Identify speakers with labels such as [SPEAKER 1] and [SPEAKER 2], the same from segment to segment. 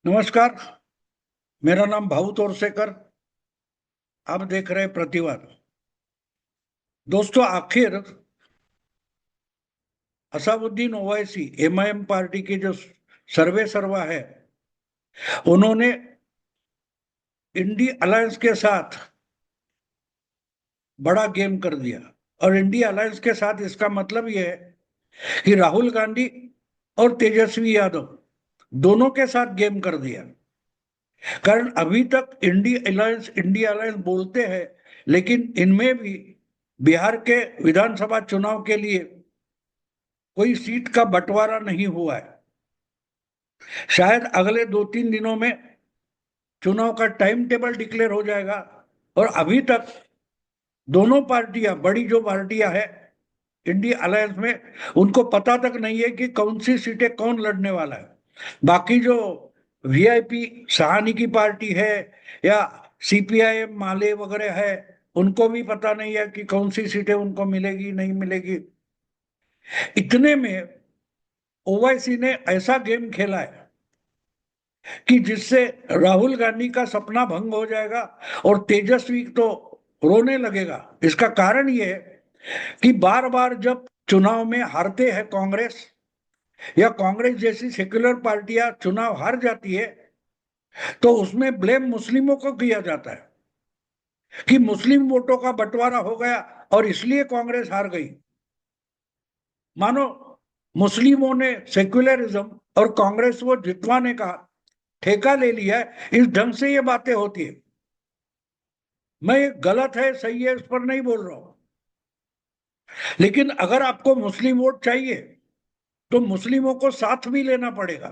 [SPEAKER 1] नमस्कार। मेरा नाम भाऊ तोरसेकर। आप देख रहे हैं प्रतिवाद। दोस्तों, आखिर असादुद्दीन ओवैसी एमआईएम पार्टी की जो सर्वे सर्वा है, उन्होंने इंडी अलायंस के साथ बड़ा गेम कर दिया। और इंडी अलायंस के साथ इसका मतलब यह है कि राहुल गांधी और तेजस्वी यादव दोनों के साथ गेम कर दिया। कारण अभी तक इंडी अलायंस बोलते हैं, लेकिन इनमें भी बिहार के विधानसभा चुनाव के लिए कोई सीट का बंटवारा नहीं हुआ है। शायद अगले 2-3 दिनों में चुनाव का टाइम टेबल डिक्लेयर हो जाएगा। और अभी तक दोनों पार्टियां, बड़ी जो पार्टियां हैं इंडिया अलायंस में, उनको पता तक नहीं है कि कौन सी सीटें कौन लड़ने वाला है। बाकी जो वीआईपी सहानी की पार्टी है या सीपीआईएम माले वगैरह है, उनको भी पता नहीं है कि कौन सी सीटें उनको मिलेगी नहीं मिलेगी। इतने में ओवैसी ने ऐसा गेम खेला है कि जिससे राहुल गांधी का सपना भंग हो जाएगा और तेजस्वी तो रोने लगेगा। इसका कारण यह है कि बार बार जब चुनाव में हारते हैं कांग्रेस या कांग्रेस जैसी सेक्युलर पार्टियां चुनाव हार जाती है, तो उसमें ब्लेम मुस्लिमों को किया जाता है कि मुस्लिम वोटों का बंटवारा हो गया और इसलिए कांग्रेस हार गई। मानो मुस्लिमों ने सेक्युलरिज्म और कांग्रेस को जितवाने का ठेका ले लिया है। इस ढंग से ये बातें होती है। मैं ये गलत है सही है इस पर नहीं बोल रहा हूं, लेकिन अगर आपको मुस्लिम वोट चाहिए तो मुस्लिमों को साथ भी लेना पड़ेगा।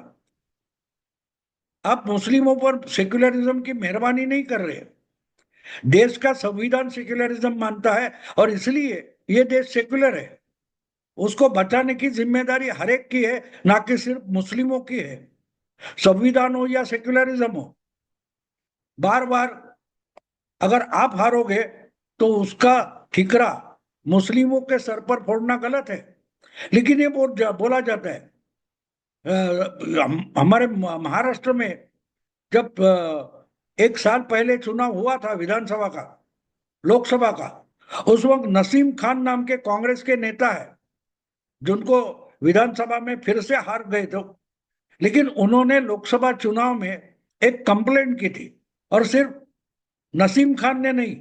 [SPEAKER 1] आप मुस्लिमों पर सेक्युलरिज्म की मेहरबानी नहीं कर रहे। देश का संविधान सेक्युलरिज्म मानता है और इसलिए ये देश सेक्युलर है। उसको बचाने की जिम्मेदारी हर एक की है, ना कि सिर्फ मुस्लिमों की है। संविधान हो या सेक्युलरिज्म हो, बार बार अगर आप हारोगे तो उसका ठिकरा मुस्लिमों के सर पर फोड़ना गलत है। लेकिन ये बोला जाता है। हमारे महाराष्ट्र में जब 1 साल पहले चुनाव हुआ था विधानसभा का, लोकसभा का, उस वक्त नसीम खान नाम के कांग्रेस के नेता है जिनको विधानसभा में फिर से हार गए थे, लेकिन उन्होंने लोकसभा चुनाव में एक कंप्लेंट की थी। और सिर्फ नसीम खान ने नहीं,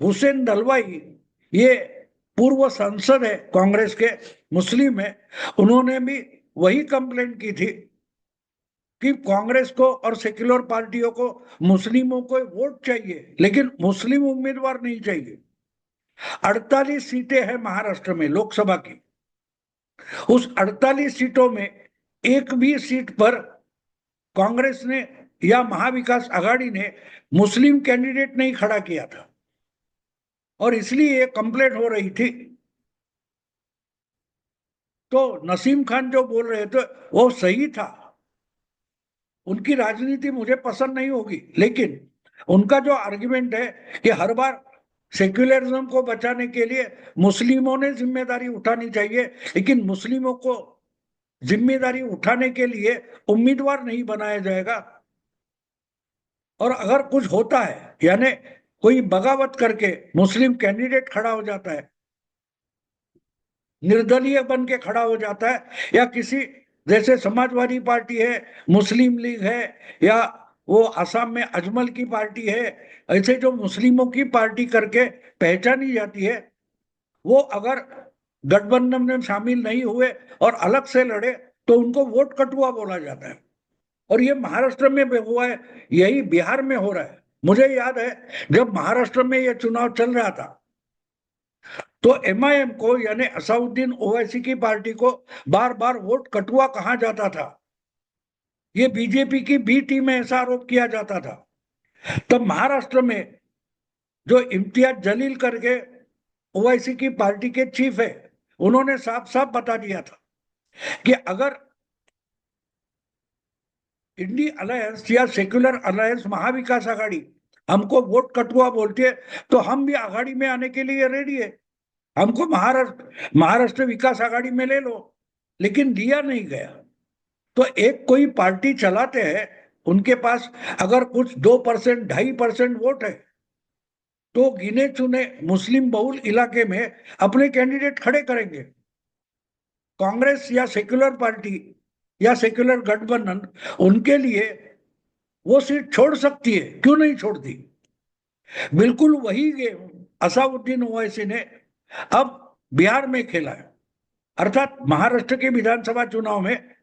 [SPEAKER 1] हुसैन दलवाई, ये पूर्व सांसद है कांग्रेस के, मुस्लिम है, उन्होंने भी वही कंप्लेंट की थी कि कांग्रेस को और सेक्युलर पार्टियों को मुस्लिमों को वोट चाहिए, लेकिन मुस्लिम उम्मीदवार नहीं चाहिए। 48 सीटें हैं महाराष्ट्र में लोकसभा की। उस 48 सीटों में एक भी सीट पर कांग्रेस ने या महाविकास आघाड़ी ने मुस्लिम कैंडिडेट नहीं खड़ा किया था, और इसलिए कंप्लेंट हो रही थी। तो नसीम खान जो बोल रहे थे वो सही था। उनकी राजनीति मुझे पसंद नहीं होगी, लेकिन उनका जो आर्गुमेंट है कि हर बार सेक्युलरिज्म को बचाने के लिए मुस्लिमों ने जिम्मेदारी उठानी चाहिए, लेकिन मुस्लिमों को जिम्मेदारी उठाने के लिए उम्मीदवार नहीं बनाया जाएगा। और अगर कुछ होता है, यानी कोई बगावत करके मुस्लिम कैंडिडेट खड़ा हो जाता है, निर्दलीय बन के खड़ा हो जाता है, या किसी जैसे समाजवादी पार्टी है, मुस्लिम लीग है, या वो असम में अजमल की पार्टी है, ऐसे जो मुस्लिमों की पार्टी करके पहचानी जाती है, वो अगर गठबंधन में शामिल नहीं हुए और अलग से लड़े तो उनको वोट कटुआ बोला जाता है। और ये महाराष्ट्र में भी हुआ है, यही बिहार में हो रहा है। मुझे याद है जब महाराष्ट्र में यह चुनाव चल रहा था तो एमआईएम को, यानी असादुद्दीन ओवैसी की पार्टी को, बार बार वोट कटुआ कहा जाता था। ये बीजेपी की बी टीम में ऐसा आरोप किया जाता था। तब महाराष्ट्र में जो इम्तियाज जलील करके ओवैसी की पार्टी के चीफ है, उन्होंने साफ साफ बता दिया था कि अगर इंडी अलायंस या सेक्युलर अलायंस महाविकास आघाड़ी हमको वोट कटुआ बोलती है तो हम भी आघाड़ी में आने के लिए रेडी है। हमको महाराष्ट्र विकास आघाड़ी में ले लो। लेकिन लिया नहीं गया। तो एक कोई पार्टी चलाते हैं, उनके पास अगर कुछ 2%, 2.5% वोट है, तो गिने चुने मुस्लिम बहुल इलाके में अपने कैंडिडेट खड़े करेंगे। कांग्रेस या सेक्युलर पार्टी या सेक्युलर गठबंधन उनके लिए वो सीट छोड़ सकती है, क्यों नहीं छोड़ती। बिल्कुल वही गेम असाउद्दीन ओवैसी ने अब बिहार में खेला है। अर्थात महाराष्ट्र के विधानसभा चुनाव में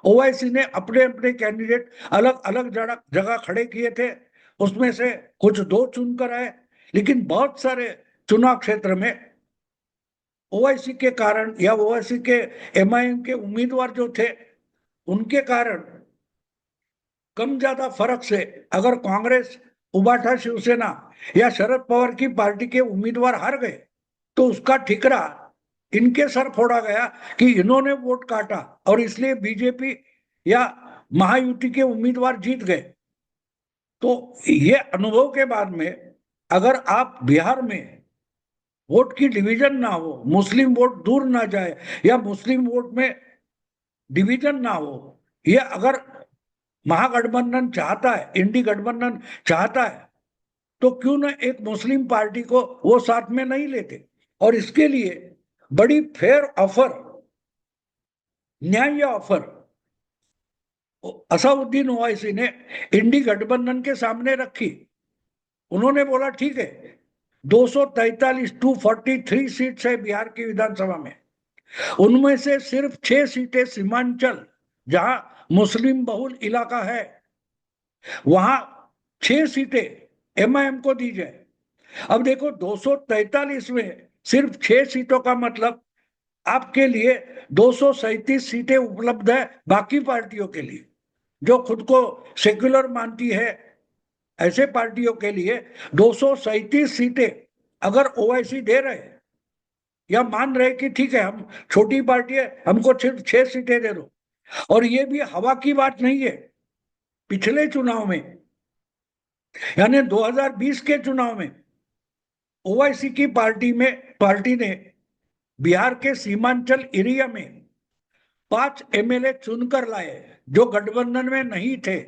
[SPEAKER 1] ओवैसी ने अपने अपने कैंडिडेट अलग अलग जगह खड़े किए थे, उसमें से कुछ दो चुनकर आए, लेकिन बहुत सारे चुनाव क्षेत्र में ओवैसी के कारण या ओवैसी के एमआईएम के उम्मीदवार जो थे उनके कारण कम ज्यादा फर्क से अगर कांग्रेस, उबाठा शिवसेना या शरद पवार की पार्टी के उम्मीदवार हार गए तो उसका ठिकरा इनके सर फोड़ा गया कि इन्होंने वोट काटा और इसलिए बीजेपी या महायुति के उम्मीदवार जीत गए। तो ये अनुभव के बाद में अगर आप बिहार में वोट की डिवीजन ना हो, मुस्लिम वोट दूर ना जाए या मुस्लिम वोट में डिवीजन ना हो, ये अगर महागठबंधन चाहता है, इंडी गठबंधन चाहता है, तो क्यों ना एक मुस्लिम पार्टी को वो साथ में नहीं लेते। और इसके लिए बड़ी फेयर ऑफर, न्याय्य ऑफर असाउद्दीन ओवैसी ने इंडी गठबंधन के सामने रखी। उन्होंने बोला ठीक है, 243 टू 43 सीट्स है बिहार की विधानसभा में, उनमें से सिर्फ 6 सीटें सीमांचल जहां मुस्लिम बहुल इलाका है वहां 6 सीटें एमआईएम को दी जाए। अब देखो 243 में सिर्फ 6 सीटों का मतलब आपके लिए 237 सीटें उपलब्ध है बाकी पार्टियों के लिए जो खुद को सेक्युलर मानती है। ऐसे पार्टियों के लिए 237 सीटें अगर ओवैसी दे रहे या मान रहे कि ठीक है हम छोटी पार्टी है, हमको सिर्फ 6 सीटें दे दो, और ये भी हवा की बात नहीं है। पिछले चुनाव में यानी 2020 के चुनाव में ओवैसी की पार्टी ने बिहार के सीमांचल एरिया में 5 एमएलए चुनकर लाए जो गठबंधन में नहीं थे।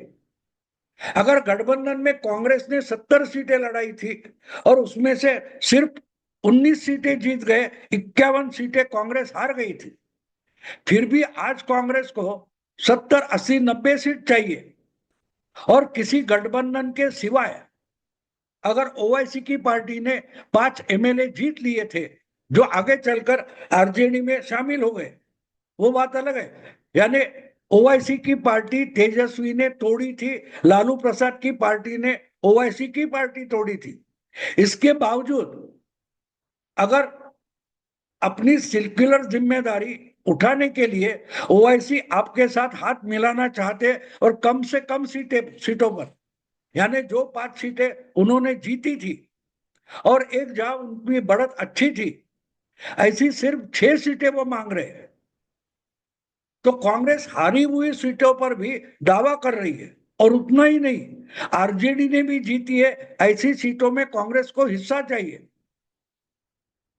[SPEAKER 1] अगर गठबंधन में कांग्रेस ने 70 सीटें लड़ाई थी और उसमें से सिर्फ 19 सीटें जीत गए, 51 सीटें कांग्रेस हार गई थी, फिर भी आज कांग्रेस को 70, 80, 90 सीट चाहिए। और किसी गठबंधन के सिवाय अगर ओवैसी की पार्टी ने 5 एमएलए जीत लिए थे जो आगे चलकर आरजेडी में शामिल हो गए, वो बात अलग है। यानी ओवैसी की पार्टी तेजस्वी ने तोड़ी थी, लालू प्रसाद की पार्टी ने ओवैसी की पार्टी तोड़ी थी। इसके बावजूद अगर अपनी सर्कुलर जिम्मेदारी उठाने के लिए ओवैसी आपके साथ हाथ मिलाना चाहते और कम से कम सीटों पर, यानी जो 5 सीटें उन्होंने जीती थी और एक जहां उनकी बढ़त अच्छी थी, ऐसी सिर्फ 6 सीटें वो मांग रहे हैं। तो कांग्रेस हारी हुई सीटों पर भी दावा कर रही है। और उतना ही नहीं, आरजेडी ने भी जीती है, ऐसी सीटों में कांग्रेस को हिस्सा चाहिए।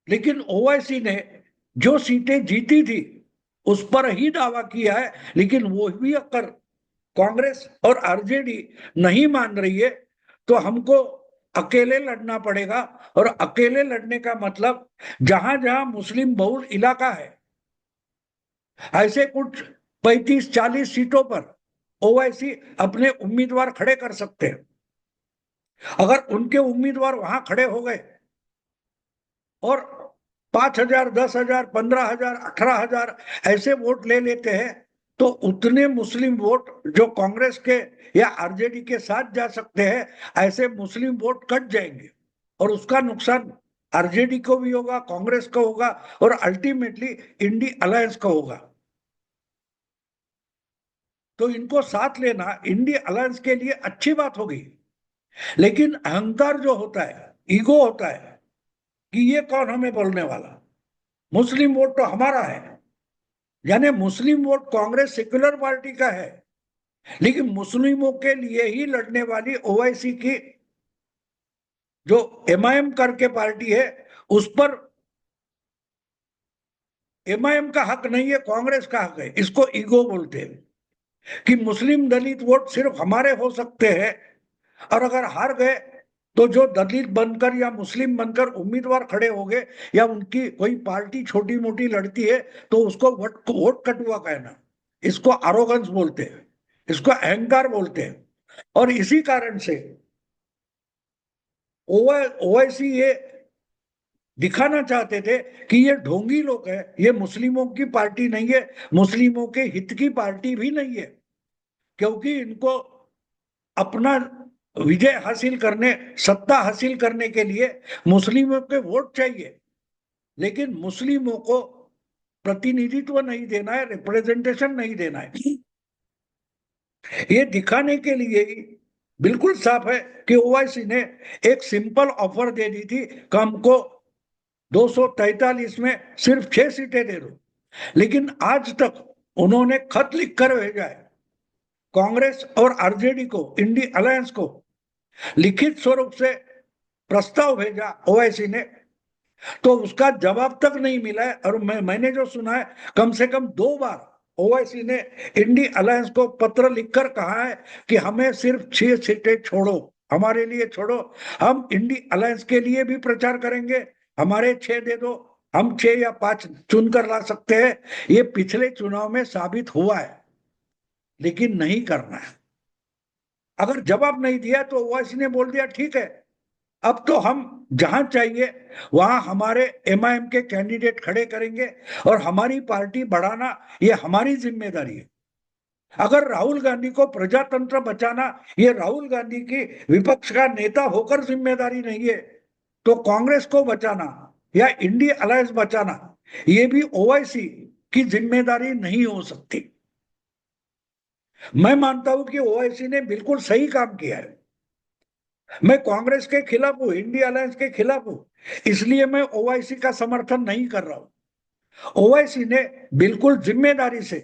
[SPEAKER 1] लेकिन ओवैसी ने जो सीटें जीती थी उस पर ही दावा किया है, लेकिन वो भी अगर कांग्रेस और आरजेडी नहीं मान रही है तो हमको अकेले लड़ना पड़ेगा। और अकेले लड़ने का मतलब जहां जहां मुस्लिम बहुल इलाका है, ऐसे कुछ 35-40 सीटों पर ओवैसी अपने उम्मीदवार खड़े कर सकते हैं। अगर उनके उम्मीदवार वहां खड़े हो गए और 5,000, 10,000, 15,000, 18,000 ऐसे वोट ले लेते हैं तो उतने मुस्लिम वोट जो कांग्रेस के या आरजेडी के साथ जा सकते हैं, ऐसे मुस्लिम वोट कट जाएंगे और उसका नुकसान आरजेडी को भी होगा, कांग्रेस को होगा और अल्टीमेटली इंडी अलायंस को होगा। तो इनको साथ लेना इंडी अलायंस के लिए अच्छी बात होगी। लेकिन अहंकार जो होता है, ईगो होता है कि ये कौन हमें बोलने वाला, मुस्लिम वोट तो हमारा है। यानी मुस्लिम वोट कांग्रेस सेक्युलर पार्टी का है, लेकिन मुस्लिमों के लिए ही लड़ने वाली ओवैसी की जो एमआईएम करके पार्टी है उस पर एमआईएम का हक नहीं है, कांग्रेस का हक है। इसको ईगो बोलते हैं। कि मुस्लिम दलित वोट सिर्फ हमारे हो सकते हैं, और अगर हार गए तो जो दलित बनकर या मुस्लिम बनकर उम्मीदवार खड़े हो गए या उनकी कोई पार्टी छोटी मोटी लड़ती है तो उसको वोट कटुआ कहना, इसको आरोगंस बोलते हैं, इसको अहंकार बोलते हैं। और इसी कारण से ओवैसी ये दिखाना चाहते थे कि ये ढोंगी लोग हैं, ये मुस्लिमों की पार्टी नहीं है, मुस्लिमों के हित की पार्टी भी नहीं है, क्योंकि इनको अपना विजय हासिल करने, सत्ता हासिल करने के लिए मुस्लिमों के वोट चाहिए, लेकिन मुस्लिमों को प्रतिनिधित्व नहीं देना है, रिप्रेजेंटेशन नहीं देना है। ये दिखाने के लिए ही बिल्कुल साफ है कि ओवैसी ने एक सिंपल ऑफर दे दी थी कि हमको 243 में सिर्फ 6 सीटें दे दो, लेकिन आज तक उन्होंने खत लिखकर भेजा है कांग्रेस और आरजेडी को, इंडी अलायंस को, लिखित स्वरूप से प्रस्ताव भेजा ओवैसी ने, तो उसका जवाब तक नहीं मिला है। और मैंने जो सुना है कम से कम 2 बार ओवैसी ने इंडी अलायंस को पत्र लिखकर कहा है कि हमें सिर्फ 6 सीटें छोड़ो, हमारे लिए छोड़ो, हम इंडी अलायंस के लिए भी प्रचार करेंगे, हमारे 6 दे दो, हम 6 या 5 चुनकर ला सकते हैं। ये पिछले चुनाव में साबित हुआ है, लेकिन नहीं करना है। अगर जवाब नहीं दिया तो ओवैसी ने बोल दिया ठीक है, अब तो हम जहां चाहिए वहां हमारे एमआईएम के कैंडिडेट खड़े करेंगे और हमारी पार्टी बढ़ाना ये हमारी जिम्मेदारी है। अगर राहुल गांधी को प्रजातंत्र बचाना ये राहुल गांधी की विपक्ष का नेता होकर जिम्मेदारी नहीं है, तो कांग्रेस को बचाना या इंडिया अलायंस बचाना ये भी ओवैसी की जिम्मेदारी नहीं हो सकती। मैं मानता हूं कि ओवैसी ने बिल्कुल सही काम किया है। मैं कांग्रेस के खिलाफ हूं, इंडिया अलायंस के खिलाफ हूं, इसलिए मैं ओवैसी का समर्थन नहीं कर रहा हूं। ओवैसी ने बिल्कुल जिम्मेदारी से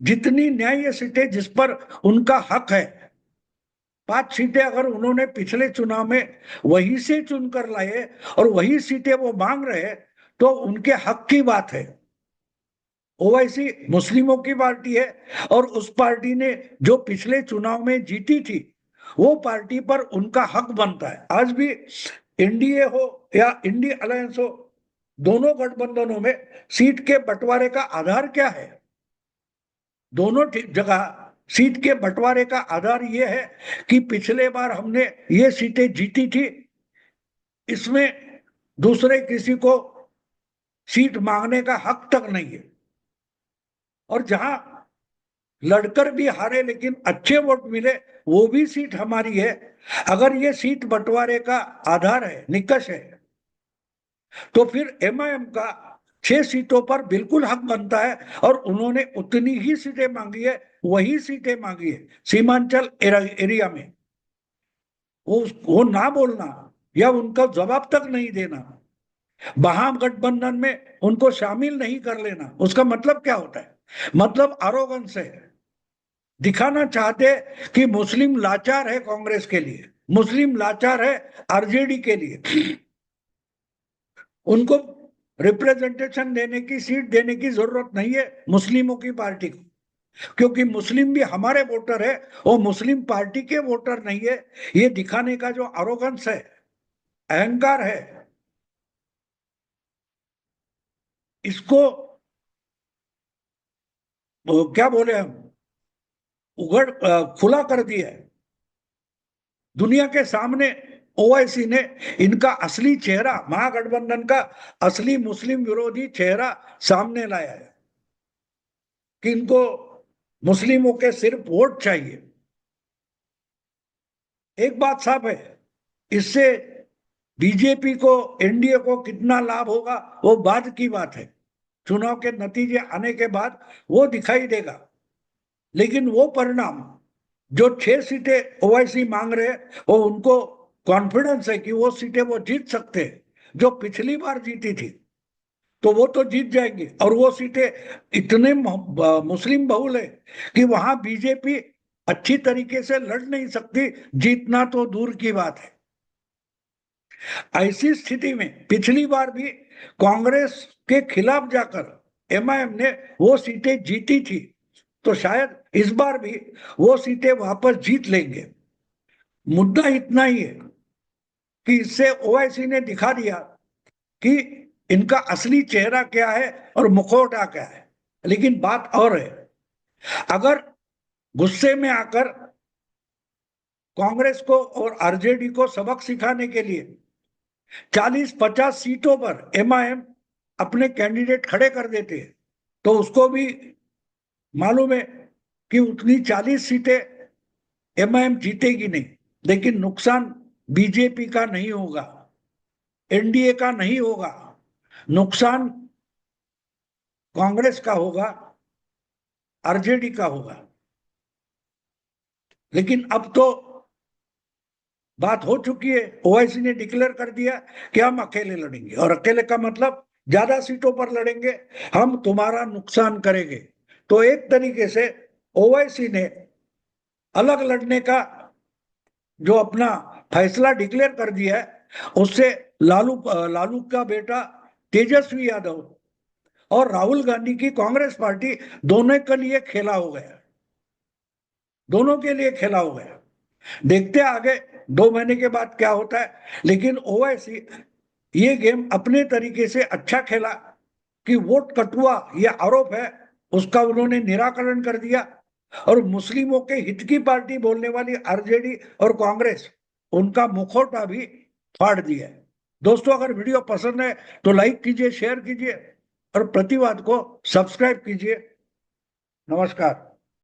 [SPEAKER 1] जितनी न्याय्य सीटें जिस पर उनका हक है, 5 सीटें अगर उन्होंने पिछले चुनाव में वही से चुनकर लाए और वही सीटें वो मांग रहे तो उनके हक की बात है। ओवैसी मुस्लिमों की पार्टी है और उस पार्टी ने जो पिछले चुनाव में जीती थी वो पार्टी पर उनका हक बनता है। आज भी एनडीए हो या इंडिया अलायंस हो, दोनों गठबंधनों में सीट के बंटवारे का आधार क्या है? दोनों जगह सीट के बंटवारे का आधार यह है कि पिछले बार हमने ये सीटें जीती थी, इसमें दूसरे किसी को सीट मांगने का हक तक नहीं है। और जहां लड़कर भी हारे लेकिन अच्छे वोट मिले वो भी सीट हमारी है। अगर ये सीट बंटवारे का आधार है, निकष है, तो फिर एमआईएम का 6 सीटों पर बिल्कुल हक बनता है और उन्होंने उतनी ही सीटें मांगी है, वही सीटें मांगी है सीमांचल एरिया में। वो ना बोलना या उनका जवाब तक नहीं देना, महागठबंधन में उनको शामिल नहीं कर लेना, उसका मतलब क्या होता है? मतलब आरोगंस है। दिखाना चाहते कि मुस्लिम लाचार है कांग्रेस के लिए, मुस्लिम लाचार है आरजेडी के लिए, उनको रिप्रेजेंटेशन देने की, सीट देने की जरूरत नहीं है मुस्लिमों की पार्टी को, क्योंकि मुस्लिम भी हमारे वोटर है, वो मुस्लिम पार्टी के वोटर नहीं है। ये दिखाने का जो आरोगंस है, अहंकार है, इसको क्या बोले हम, खुला कर दिया है दुनिया के सामने। ओवैसी ने इनका असली चेहरा, महागठबंधन का असली मुस्लिम विरोधी चेहरा सामने लाया है कि इनको मुस्लिमों के सिर्फ वोट चाहिए। एक बात साफ है, इससे बीजेपी को, एनडीए को कितना लाभ होगा वो बाद की बात है, चुनाव के नतीजे आने के बाद वो दिखाई देगा। लेकिन वो परिणाम जो 6 सीटें ओवैसी मांग रहे वो उनको कॉन्फिडेंस है कि वो सीटें वो जीत सकते हैं, जो पिछली बार जीती थी तो वो तो जीत जाएंगे। और वो सीटें इतने मुस्लिम बहुल है कि वहां बीजेपी अच्छी तरीके से लड़ नहीं सकती, जीतना तो दूर की बात है। ऐसी स्थिति में पिछली बार भी कांग्रेस के खिलाफ जाकर एमआईएम ने वो सीटें जीती थी, तो शायद इस बार भी वो सीटें वापस जीत लेंगे। मुद्दा इतना ही है कि इससे ओवैसी ने दिखा दिया कि इनका असली चेहरा क्या है और मुखौटा क्या है। लेकिन बात और है, अगर गुस्से में आकर कांग्रेस को और आरजेडी को सबक सिखाने के लिए 40-50 सीटों पर एमआईएम अपने कैंडिडेट खड़े कर देते हैं, तो उसको भी मालूम है कि उतनी 40 सीटें एमआईएम जीतेगी नहीं, लेकिन नुकसान बीजेपी का नहीं होगा, एनडीए का नहीं होगा, नुकसान कांग्रेस का होगा, आरजेडी का होगा। लेकिन अब तो बात हो चुकी है, ओवैसी ने डिक्लेयर कर दिया कि हम अकेले लड़ेंगे, और अकेले का मतलब ज्यादा सीटों पर लड़ेंगे, हम तुम्हारा नुकसान करेंगे। तो एक तरीके से ओवैसी ने अलग लड़ने का जो अपना फैसला डिक्लेयर कर दिया है, उससे लालू लालू का बेटा तेजस्वी यादव और राहुल गांधी की कांग्रेस पार्टी दोनों के लिए खेला हो गया, दोनों के लिए खेला हो गया। देखते हैं आगे 2 महीने के बाद क्या होता है। लेकिन ओवैसी ये गेम अपने तरीके से अच्छा खेला कि वोट कटुआ ये आरोप है उसका उन्होंने निराकरण कर दिया, और मुस्लिमों के हित की पार्टी बोलने वाली आरजेडी और कांग्रेस, उनका मुखौटा भी फाड़ दिया है। दोस्तों, अगर वीडियो पसंद है तो लाइक कीजिए, शेयर कीजिए और प्रतिवाद को सब्सक्राइब कीजिए। नमस्कार।